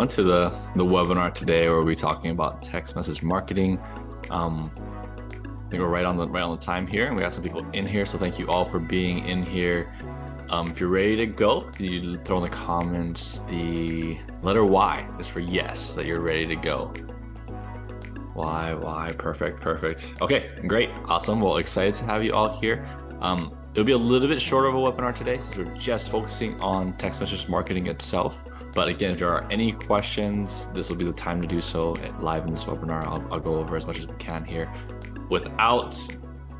everyone, to the webinar today where we'll be talking about text message marketing. I think we're right on the time here, and we got some people in here, so thank you all for being in here. If you're ready to go, you throw in the comments the letter Y is for yes, that you're ready to go. Y, perfect. Okay, great, awesome. Well, excited to have you all here. It'll be a little bit shorter of a webinar today since we're just focusing on text message marketing itself. But again, if there are any questions, this will be the time to do so live in this webinar. I'll go over as much as we can here without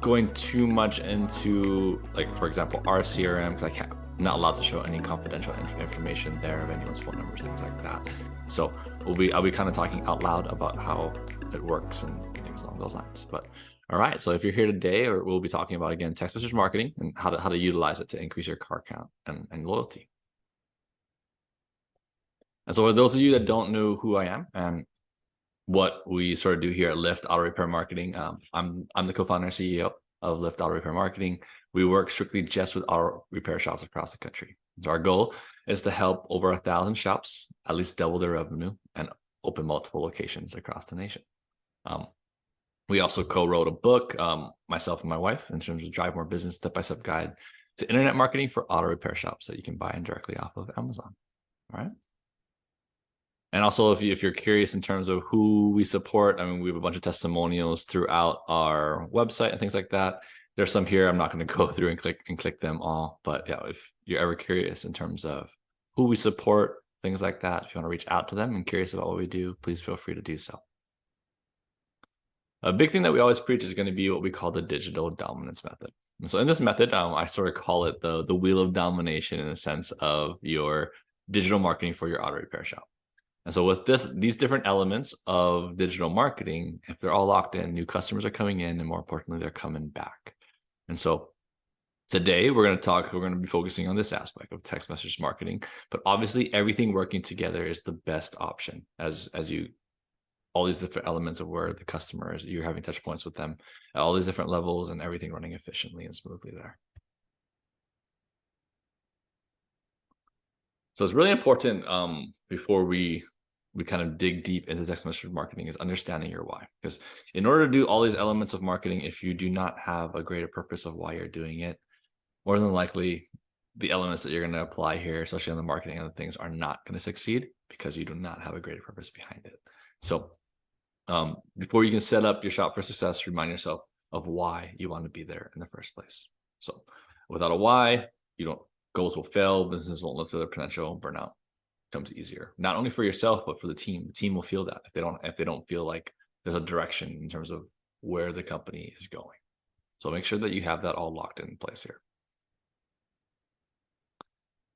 going too much into, like, for example, our CRM, because I'm not allowed to show any confidential information there of anyone's phone numbers, things like that. So I'll be kind of talking out loud about how it works and things along those lines. But all right, so if you're here today, or we'll be talking about, again, text message marketing and how to utilize it to increase your card count and loyalty. And so for those of you that don't know who I am and what we sort of do here at Lift Auto Repair Marketing, I'm the co-founder and CEO of Lift Auto Repair Marketing. We work strictly just with auto repair shops across the country. So our goal is to help over 1,000 shops at least double their revenue and open multiple locations across the nation. We also co-wrote a book, myself and my wife, in terms of Drive More Business Step-by-Step Guide to Internet Marketing for Auto Repair Shops that you can buy directly off of Amazon. All right. And also, if you're curious in terms of who we support, I mean, we have a bunch of testimonials throughout our website and things like that. There's some here. I'm not going to go through and click them all. But yeah, if you're ever curious in terms of who we support, things like that, if you want to reach out to them and curious about what we do, please feel free to do so. A big thing that we always preach is going to be what we call the digital dominance method. And so in this method, I sort of call it the wheel of domination in the sense of your digital marketing for your auto repair shop. And so with these different elements of digital marketing, if they're all locked in, new customers are coming in, and more importantly, they're coming back. And so today we're going to be focusing on this aspect of text message marketing, but obviously everything working together is the best option as you all these different elements of where the customer is, you're having touch points with them at all these different levels and everything running efficiently and smoothly there. So it's really important before we kind of dig deep into text message marketing is understanding your why. Because in order to do all these elements of marketing, if you do not have a greater purpose of why you're doing it, more than likely the elements that you're going to apply here, especially on the marketing and the things, are not going to succeed because you do not have a greater purpose behind it. So before you can set up your shop for success, remind yourself of why you want to be there in the first place. So without a why, goals will fail, businesses won't live to their potential, burnout becomes easier, not only for yourself, but for the team. The team will feel that if they don't feel like there's a direction in terms of where the company is going. So make sure that you have that all locked in place here.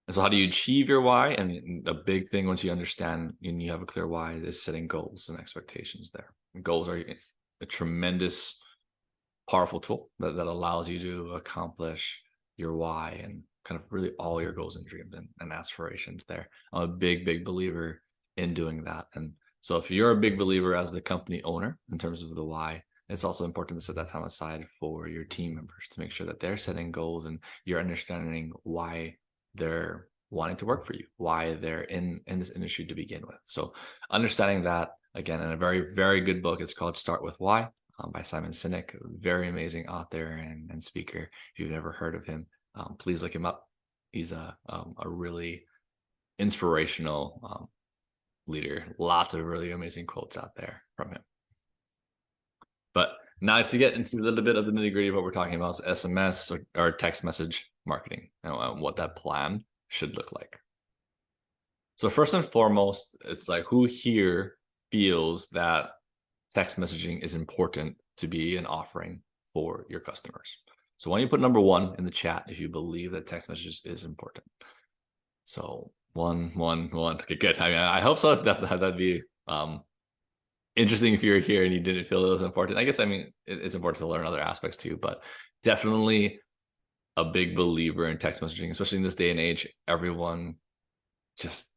And so how do you achieve your why? And a big thing, once you understand and you have a clear why, is setting goals and expectations there. And goals are a tremendous, powerful tool that allows you to accomplish your why and kind of really all your goals and dreams and aspirations there. I'm a big believer in doing that. And so if you're a big believer as the company owner in terms of the why, it's also important to set that time aside for your team members to make sure that they're setting goals and you're understanding why they're wanting to work for you, why they're in this industry to begin with. So understanding that, again, in a very, very good book, it's called Start With Why by Simon Sinek, a very amazing author and speaker. If you've never heard of him, please look him up. He's a really inspirational leader. Lots of really amazing quotes out there from him. But now to get into a little bit of the nitty-gritty of what we're talking about is SMS or text message marketing and what that plan should look like. So first and foremost, it's like, who here feels that text messaging is important to be an offering for your customers? So why don't you put number 1 in the chat if you believe that text messages is important. So one. Okay, good. I mean, I hope so. That'd be interesting if you're here and you didn't feel it was important. I guess, I mean, it's important to learn other aspects too, but definitely a big believer in text messaging, especially in this day and age. Everyone just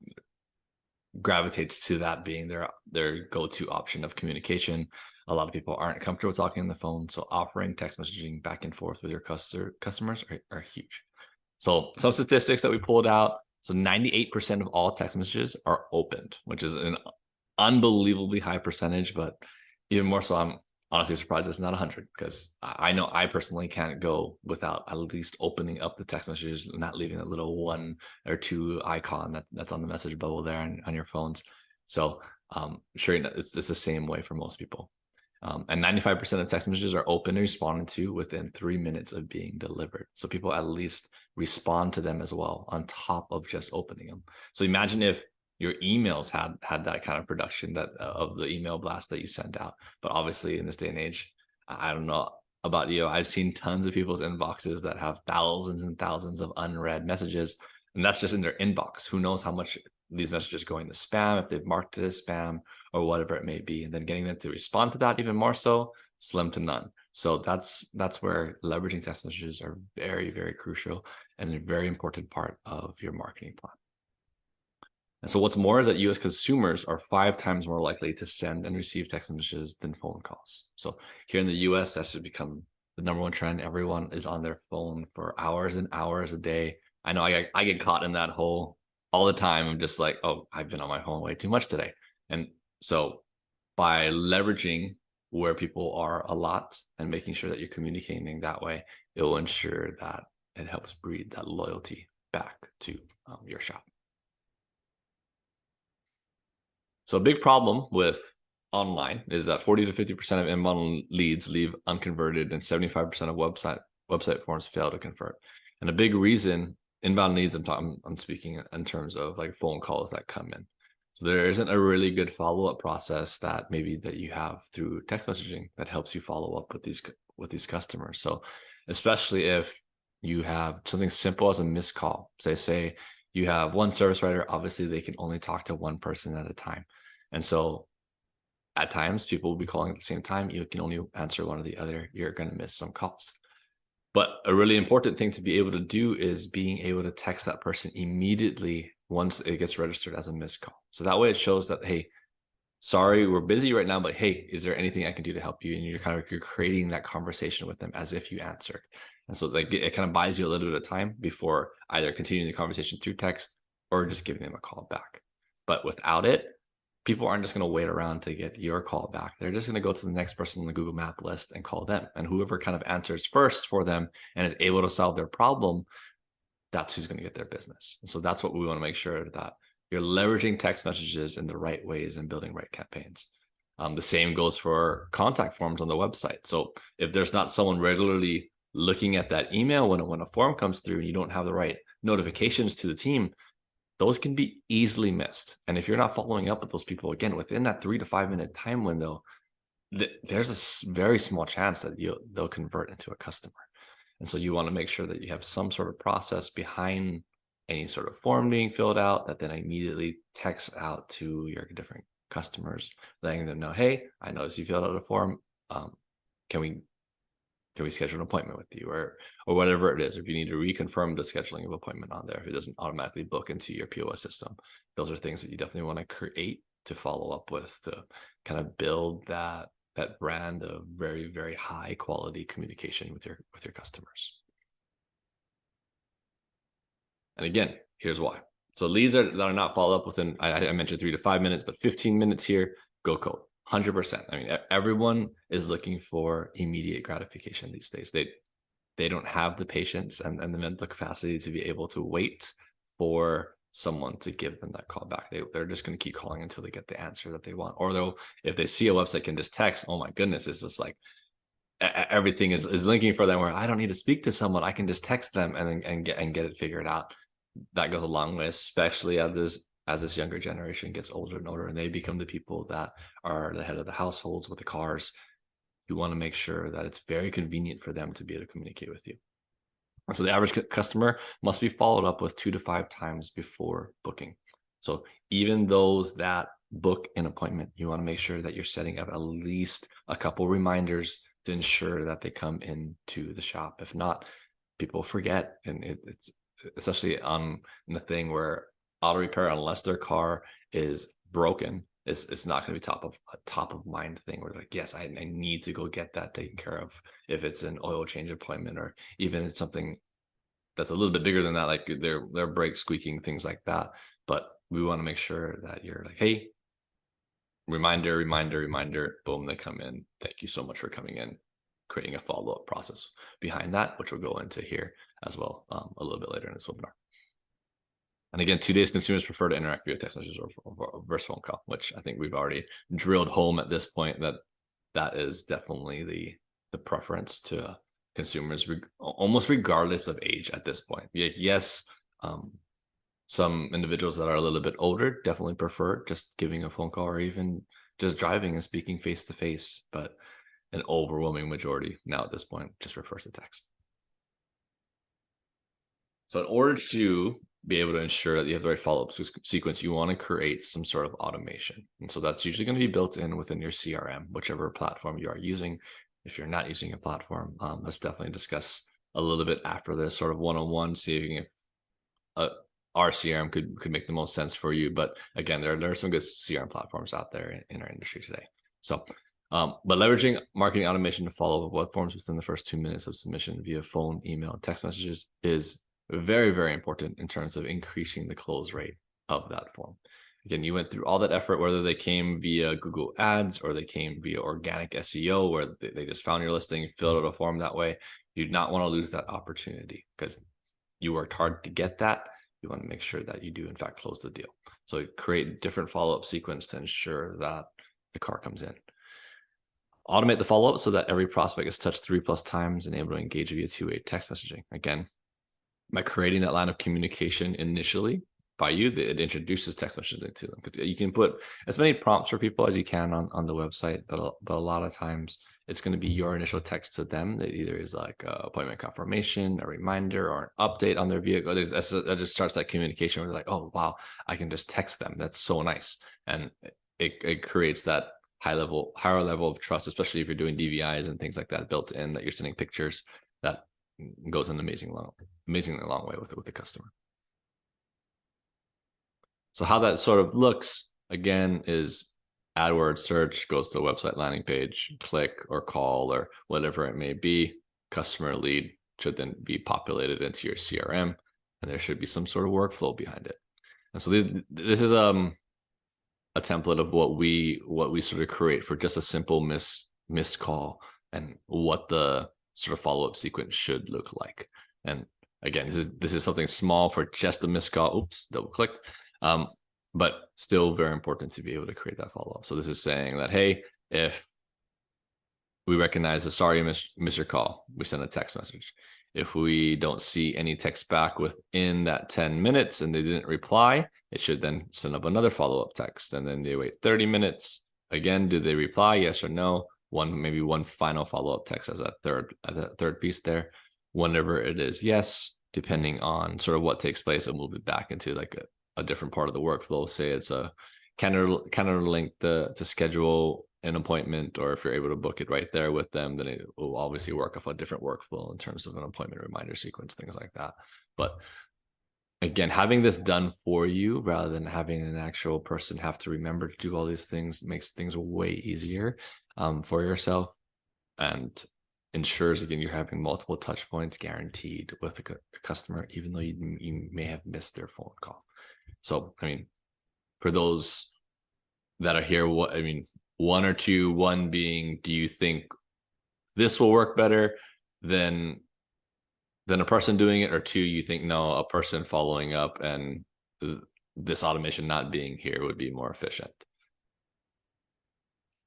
gravitates to that being their go-to option of communication. A lot of people aren't comfortable talking on the phone, so offering text messaging back and forth with your customers are huge. So some statistics that we pulled out So 98% of all text messages are opened, which is an unbelievably high percentage, but even more so, I'm honestly surprised it's not 100, because I know I personally can't go without at least opening up the text messages, not leaving a little 1 or 2 icon that's on the message bubble there on your phones. So sure, it's the same way for most people. And 95% of text messages are open and responded to within 3 minutes of being delivered. So people at least respond to them as well, on top of just opening them. So imagine if your emails had that kind of production that of the email blast that you send out. But obviously in this day and age, I don't know about you, I've seen tons of people's inboxes that have thousands and thousands of unread messages, and that's just in their inbox. Who knows how much these messages go into spam, if they've marked it as spam or whatever it may be, and then getting them to respond to that even more so, slim to none. So that's where leveraging text messages are very, very crucial and a very important part of your marketing plan. And so what's more is that US consumers are 5 times more likely to send and receive text messages than phone calls. So here in the US, that's just become the #1 trend. Everyone is on their phone for hours and hours a day. I know I get caught in that hole all the time. I'm just like, oh, I've been on my phone way too much today. And so by leveraging where people are a lot and making sure that you're communicating that way, it will ensure that it helps breed that loyalty back to your shop. So a big problem with online is that 40 to 50% of inbound leads leave unconverted, and 75% of website forms fail to convert. And a big reason inbound leads, I'm speaking in terms of like phone calls that come in. So there isn't a really good follow-up process that you have through text messaging that helps you follow up with these customers. So especially if you have something simple as a missed call, say you have one service writer, obviously they can only talk to one person at a time. And so at times people will be calling at the same time. You can only answer one or the other. You're going to miss some calls. But a really important thing to be able to do is being able to text that person immediately once it gets registered as a missed call. So that way it shows that, hey, sorry, we're busy right now, but hey, is there anything I can do to help you? And you're creating that conversation with them as if you answered. And so like it kind of buys you a little bit of time before either continuing the conversation through text or just giving them a call back. But without it, people aren't just going to wait around to get your call back. They're just going to go to the next person on the Google Map list and call them. And whoever kind of answers first for them and is able to solve their problem, that's who's going to get their business. And so that's what we want to make sure that you're leveraging text messages in the right ways and building right campaigns. The same goes for contact forms on the website. So if there's not someone regularly looking at that email when a form comes through and you don't have the right notifications to the team, those can be easily missed. And if you're not following up with those people, again, within that 3 to 5 minute time window, there's a very small chance that they'll convert into a customer. And so you want to make sure that you have some sort of process behind any sort of form being filled out that then immediately texts out to your different customers, letting them know, hey, I noticed you filled out a form. Can we schedule an appointment with you, or whatever it is? If you need to reconfirm the scheduling of appointment on there, if it doesn't automatically book into your POS system, those are things that you definitely want to create to follow up with, to kind of build that brand of very, very high quality communication with your customers. And again, here's why. So leads that are not followed up within, I mentioned 3 to 5 minutes, but 15 minutes here, go cold. 100%. I mean, everyone is looking for immediate gratification these days. They don't have the patience and the mental capacity to be able to wait for someone to give them that call back. They're just going to keep calling until they get the answer that they want. Or though, if they see a website can just text, oh my goodness, it's just like everything is linking for them, where I don't need to speak to someone. I can just text them and get it figured out. That goes a long way, especially as this younger generation gets older and older and they become the people that are the head of the households with the cars. You want to make sure that it's very convenient for them to be able to communicate with you. And so the average customer must be followed up with 2 to 5 times before booking. So even those that book an appointment, you want to make sure that you're setting up at least a couple reminders to ensure that they come into the shop. If not, people forget, and it's especially on the thing where auto repair, unless their car is broken, it's not going to be top of mind thing where like, yes, I need to go get that taken care of. If it's an oil change appointment, or even it's something that's a little bit bigger than that, like their brakes squeaking, things like that. But we want to make sure that you're like, hey, reminder, boom, they come in. Thank you so much for coming in, creating a follow-up process behind that, which we'll go into here as well a little bit later in this webinar. And again, today's consumers prefer to interact via text messages or versus phone call, which I think we've already drilled home at this point that is definitely the preference to consumers, almost regardless of age at this point. Yes, some individuals that are a little bit older definitely prefer just giving a phone call or even just driving and speaking face to face, but an overwhelming majority now at this point just prefers the text. So in order to be able to ensure that you have the right follow-up sequence, you want to create some sort of automation. And so that's usually going to be built in within your CRM, whichever platform you are using. If you're not using a platform, let's definitely discuss a little bit after this sort of one-on-one, seeing if our CRM could make the most sense for you. But again, there are some good CRM platforms out there in our industry today. So, but leveraging marketing automation to follow up web forms within the first 2 minutes of submission via phone, email, and text messages is very, very important in terms of increasing the close rate of that form. Again, you went through all that effort, whether they came via Google Ads or they came via organic SEO, where they just found your listing, filled out a form that way. You do not want to lose that opportunity because you worked hard to get that. You want to make sure that you do, in fact, close the deal. So create different follow-up sequence to ensure that the car comes in. Automate the follow-up so that every prospect is touched 3+ times and able to engage via two-way text messaging. Again, by creating that line of communication initially by you, it introduces text messaging to them. Because you can put as many prompts for people as you can on the website, but a lot of times it's going to be your initial text to them that either is like a appointment confirmation, a reminder, or an update on their vehicle. That just starts that communication where they're like, oh, wow, I can just text them. That's so nice. And it creates that higher level of trust, especially if you're doing DVIs and things like that built in, that you're sending pictures. That goes an amazingly long way with the customer. So how that sort of looks, again, is AdWords search goes to a website landing page, click or call or whatever it may be. Customer lead should then be populated into your CRM, and there should be some sort of workflow behind it. And so this is a template of what we sort of create for just a simple missed call and what the sort of follow-up sequence should look like. And again, this is something small for just a missed call. Oops, double clicked. But still very important to be able to create that follow-up. So this is saying that, hey, if we recognize a sorry, miss your call, we send a text message. If we don't see any text back within that 10 minutes and they didn't reply, it should then send up another follow-up text. And then they wait 30 minutes. Again, did they reply? Yes or no? Maybe one final follow-up text as that third piece there. Whenever it is yes, depending on sort of what takes place, it'll move it back into like a different part of the workflow. Say it's a calendar link to schedule an appointment, or if you're able to book it right there with them, then it will obviously work off a different workflow in terms of an appointment reminder sequence, things like that. But again, having this done for you rather than having an actual person have to remember to do all these things makes things way easier for yourself, and ensures, again, you're having multiple touch points guaranteed with a customer, even though you may have missed their phone call. So, I mean, for those that are here, one or two, one being, do you think this will work better than a person doing it? Or two, you think, no, a person following up and this automation not being here would be more efficient?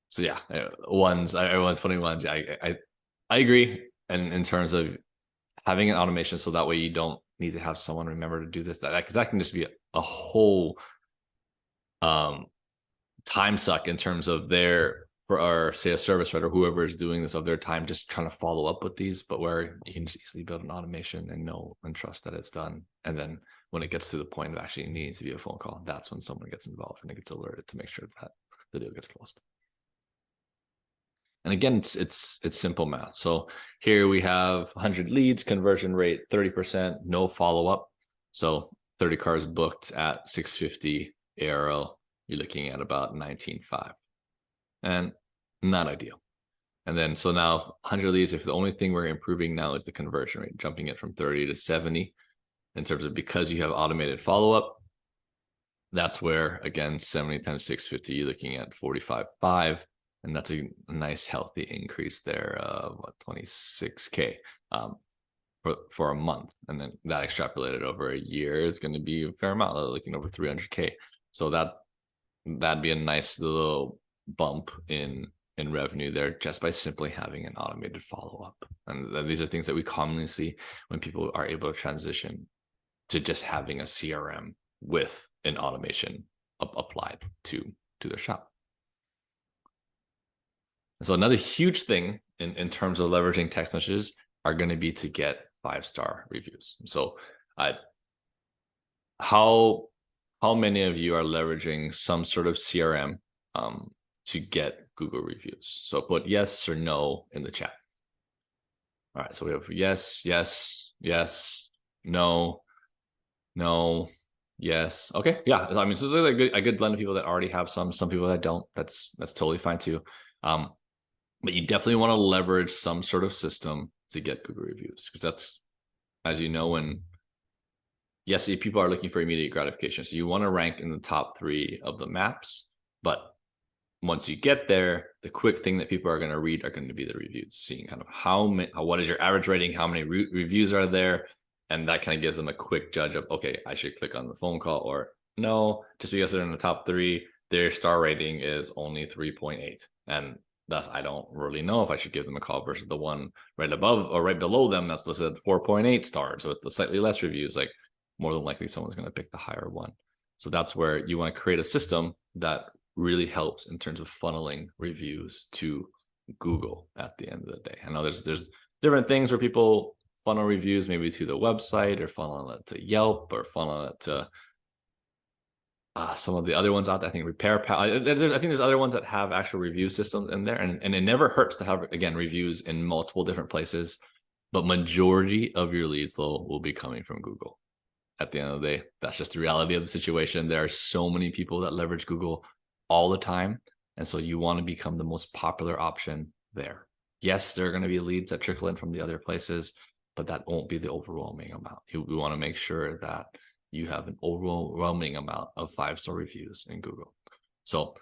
So yeah, everyone's putting ones. Yeah, I agree. And in terms of having an automation, so that way you don't need to have someone remember to do this, that can just be a whole time suck in terms of say a service writer, whoever is doing this, of their time just trying to follow up with these, but where you can just easily build an automation and know and trust that it's done. And then when it gets to the point of actually needing to be a phone call, that's when someone gets involved and it gets alerted to make sure that the deal gets closed. And again, it's simple math. So here we have 100 leads, conversion rate 30%, no follow-up. So 30 cars booked at 650 ARL, you're looking at about 19.5, and not ideal. And then so now 100 leads, if the only thing we're improving now is the conversion rate, jumping it from 30 to 70, in terms of, because you have automated follow-up, that's where, again, 70 times 650, you're looking at 45.5, and that's a nice healthy increase there of what, 26K for a month. And then that extrapolated over a year is going to be a fair amount, looking over 300K. So that'd be a nice little bump in revenue there, just by simply having an automated follow-up. And these are things that we commonly see when people are able to transition to just having a CRM with an automation applied to their shop. And so another huge thing in terms of leveraging text messages are going to be to get 5-star reviews. So how many of you are leveraging some sort of CRM to get Google reviews? So put yes or no in the chat. All right, so we have yes, yes, yes, no, no, yes. Okay, yeah. I mean, so there's a good blend of people that already have some people that don't. That's totally fine too. But you definitely want to leverage some sort of system to get Google reviews, because that's, as you know, when yes, people are looking for immediate gratification. So you want to rank in the top 3 of the maps, but once you get there, the quick thing that people are going to read are going to be the reviews, seeing kind of what is your average rating, how many reviews are there, and that kind of gives them a quick judge of, okay, I should click on the phone call, or no, just because they're in the top 3, their star rating is only 3.8, and thus I don't really know if I should give them a call versus the one right above or right below them that's listed at 4.8 stars with the slightly less reviews. Like, more than likely someone's going to pick the higher one. So that's where you want to create a system that really helps in terms of funneling reviews to Google at the end of the day. I know there's different things where people funnel reviews, maybe to the website, or funnel it to Yelp, or funnel it to some of the other ones out there. I think RepairPal. I think there's other ones that have actual review systems in there, and it never hurts to have, again, reviews in multiple different places, but majority of your lead flow will be coming from Google. At the end of the day, that's just the reality of the situation. There are so many people that leverage Google all the time, and so you want to become the most popular option there. Yes, there are going to be leads that trickle in from the other places, but that won't be the overwhelming amount. We want to make sure that you have an overwhelming amount of 5-star reviews in Google. So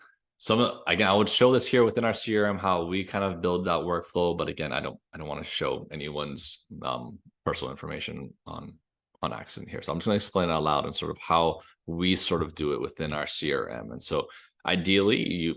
again, I would show this here within our CRM, how we kind of build that workflow, but again, I don't want to show anyone's personal information on accident here. So I'm just going to explain it out loud and sort of how we sort of do it within our CRM. And so ideally,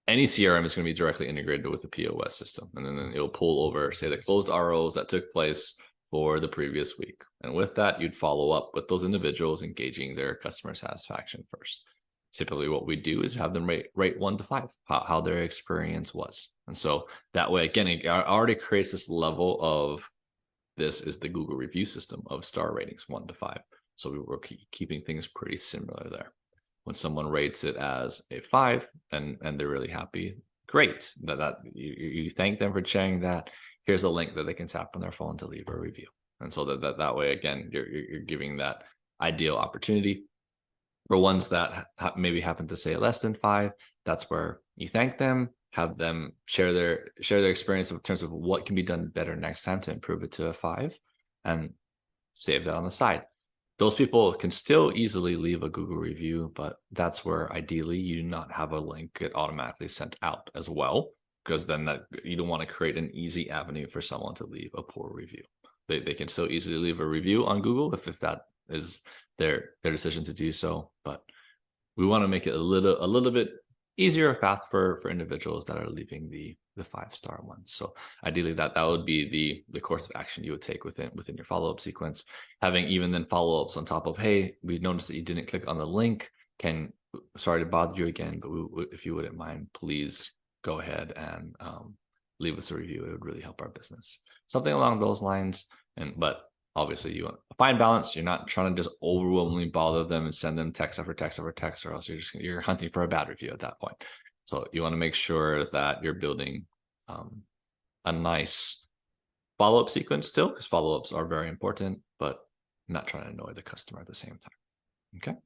any CRM is going to be directly integrated with the POS system, and then it'll pull over, say, the closed ROs that took place for the previous week. And with that, you'd follow up with those individuals, engaging their customer satisfaction first. Typically what we do is have them rate 1 to 5, how their experience was. And so that way, again, it already creates this level of, this is the Google review system of star ratings 1 to 5. So we were keeping things pretty similar there. When someone rates it as a 5 and they're really happy, great. That you thank them for sharing that. Here's a link that they can tap on their phone to leave a review. And so that way, again, you're giving that ideal opportunity. For ones that maybe happen to say less than 5, that's where you thank them, have them share their experience in terms of what can be done better next time to improve it to a 5, and save that on the side. Those people can still easily leave a Google review, but that's where ideally you do not have a link get automatically sent out as well, because then you don't want to create an easy avenue for someone to leave a poor review. They can still easily leave a review on Google if that is their decision to do so, but we want to make it a little bit easier path for individuals that are leaving the 5-star ones. So ideally that would be the course of action you would take within your follow-up sequence, having even then follow-ups on top of, hey, we noticed that you didn't click on the link, sorry to bother you again, but if you wouldn't mind, please go ahead and leave us a review. It would really help our business, something along those lines. But obviously you want a fine balance. You're not trying to just overwhelmingly bother them and send them text after text after text, or else you're hunting for a bad review at that point. So you want to make sure that you're building a nice follow-up sequence still, because follow-ups are very important, but not trying to annoy the customer at the same time. Okay.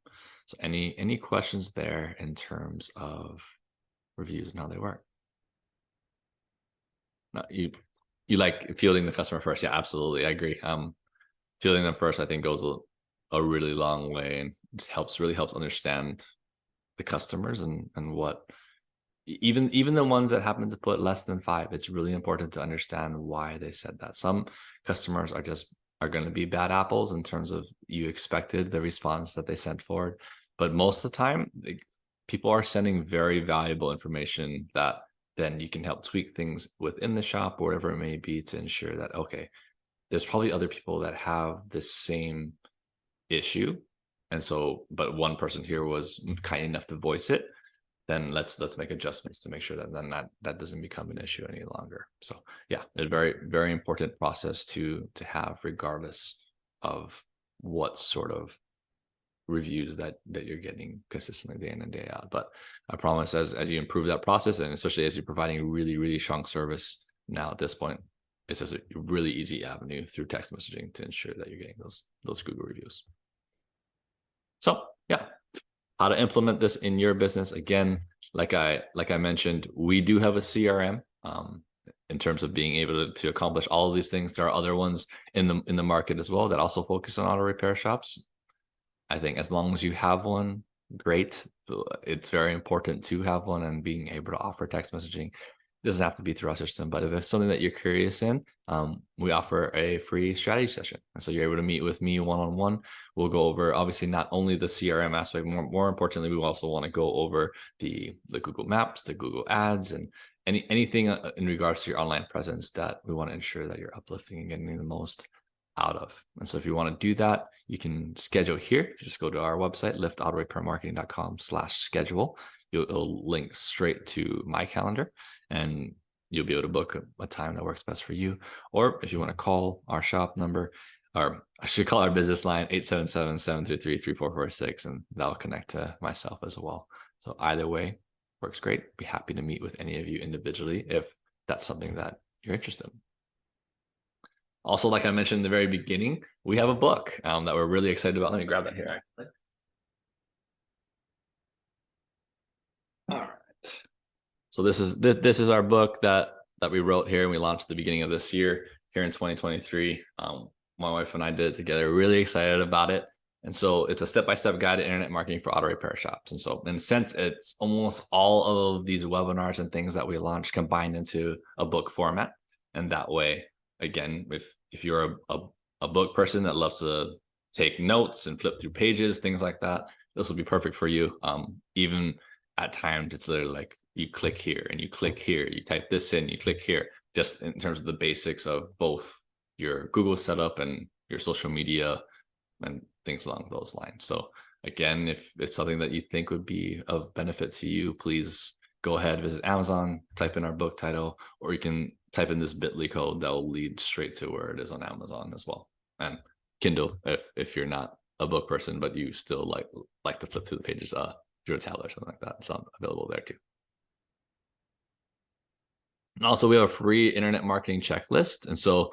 So any questions there in terms of reviews and how they work? No, you like fielding the customer first. Yeah, absolutely. I agree. fielding them first, I think, goes a really long way, and just really helps understand the customers and what, even the ones that happen to put less than 5, it's really important to understand why they said that. Some customers are going to be bad apples in terms of you expected the response that they sent forward, but most of the time people are sending very valuable information that then you can help tweak things within the shop or whatever it may be to ensure that, okay, there's probably other people that have the same issue, and so but one person here was kind enough to voice it, then let's make adjustments to make sure that then that doesn't become an issue any longer. So yeah, a very, very important process to have, regardless of what sort of reviews that you're getting consistently day in and day out. But I promise, as you improve that process, and especially as you're providing really, really strong service now at this point, it's just a really easy avenue through text messaging to ensure that you're getting those Google reviews. So yeah, how to implement this in your business. Again, like I mentioned, we do have a CRM in terms of being able to accomplish all of these things. There are other ones in the market as well that also focus on auto repair shops. I think as long as you have one, great. It's very important to have one, and being able to offer text messaging. It doesn't have to be through our system, but if it's something that you're curious in, we offer a free strategy session. And so you're able to meet with me one-on-one. We'll go over, obviously, not only the CRM aspect, more importantly, we also want to go over the Google Maps, the Google Ads, and anything in regards to your online presence that we want to ensure that you're uplifting and getting the most out of. And so if you want to do that, you can schedule here. Just go to our website, liftautorepairmarketing.com/schedule. It'll link straight to my calendar, and you'll be able to book a time that works best for you. Or if you want to call our shop number, or I should call our business line, 877-733-3446, and that'll connect to myself as well. So either way works great. Be happy to meet with any of you individually if that's something that you're interested in. Also, like I mentioned in the very beginning, we have a book that we're really excited about. Let me grab that here, actually. All right. So this is our book that we wrote here, and we launched at the beginning of this year here in 2023. My wife and I did it together. Really excited about it. And so it's a step-by-step guide to internet marketing for auto repair shops. And so in a sense, it's almost all of these webinars and things that we launched combined into a book format. And that way, again, if you're a book person that loves to take notes and flip through pages, things like that, this will be perfect for you. Even at times, it's literally like you click here and you click here, you type this in, you click here, just in terms of the basics of both your Google setup and your social media and things along those lines. So again, if it's something that you think would be of benefit to you, please go ahead, visit Amazon, type in our book title, or you can type in this bit.ly code that will lead straight to where it is on Amazon as well. And Kindle, if you're not a book person, but you still like to flip through the pages through a tablet or something like that, it's available there too. And also we have a free internet marketing checklist. And so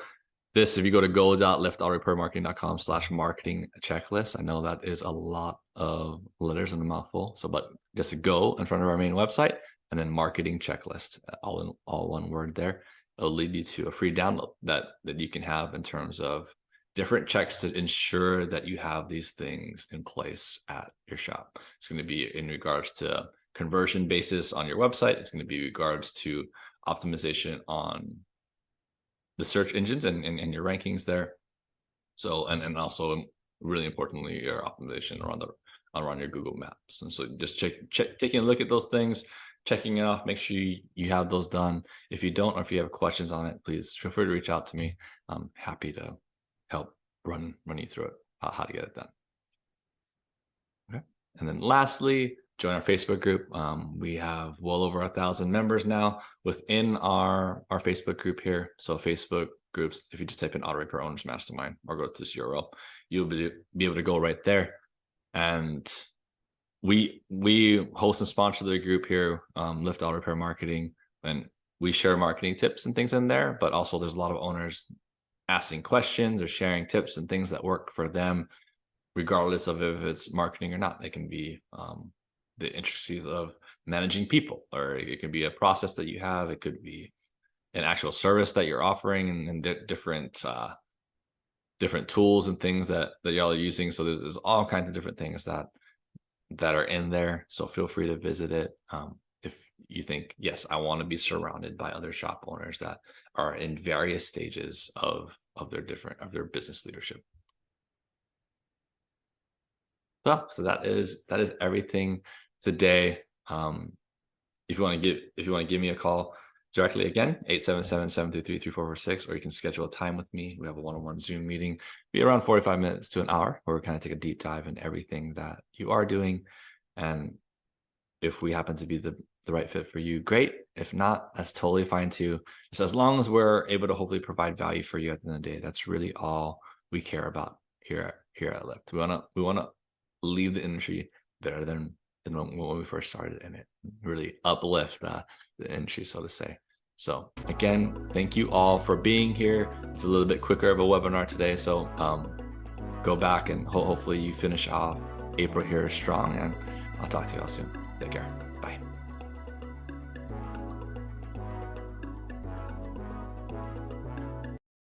this, if you go to go.liftautorepairmarketing.com/marketing checklist, I know that is a lot of letters in a mouthful. So, but just go in front of our main website and then marketing checklist, all one word there. It'll lead you to a free download that you can have in terms of different checks to ensure that you have these things in place at your shop. It's going to be in regards to conversion basis on your website. It's going to be regards to optimization on the search engines and your rankings there. So, and also really importantly, your optimization around your Google Maps. And so just taking a look at those things, checking it off, make sure you have those done. If you don't, or if you have questions on it, please feel free to reach out to me. I'm happy to help run you through it, how to get it done. Okay. And then lastly, join our Facebook group. We have well over 1,000 members now within our Facebook group here. So Facebook groups, if you just type in Auto Repair Owners Mastermind or go to this URL, you'll be able to go right there. And we host and sponsor the group here, Lift Auto Repair Marketing, and we share marketing tips and things in there. But also there's a lot of owners asking questions or sharing tips and things that work for them, regardless of if it's marketing or not. They can be the intricacies of managing people, or it could be a process that you have. It could be an actual service that you're offering, and different different tools and things that y'all are using. So there's all kinds of different things that are in there. So feel free to visit it. If you think, yes, I want to be surrounded by other shop owners that are in various stages of their business leadership. So that is everything today. If you want to give me a call directly, again, 877-733-3446, or you can schedule a time with me. We have a one-on-one Zoom meeting, be around 45 minutes to an hour, where we kind of take a deep dive in everything that you are doing. And if we happen to be the right fit for you, great. If not, that's totally fine too. Just as long as we're able to hopefully provide value for you at the end of the day, that's really all we care about here at Lift. We wanna leave the industry better than when we first started, and it really uplift the industry, so to say. So again, thank you all for being here. It's a little bit quicker of a webinar today, so go back and hopefully you finish off April here strong, and I'll talk to you all soon. Take care. Bye.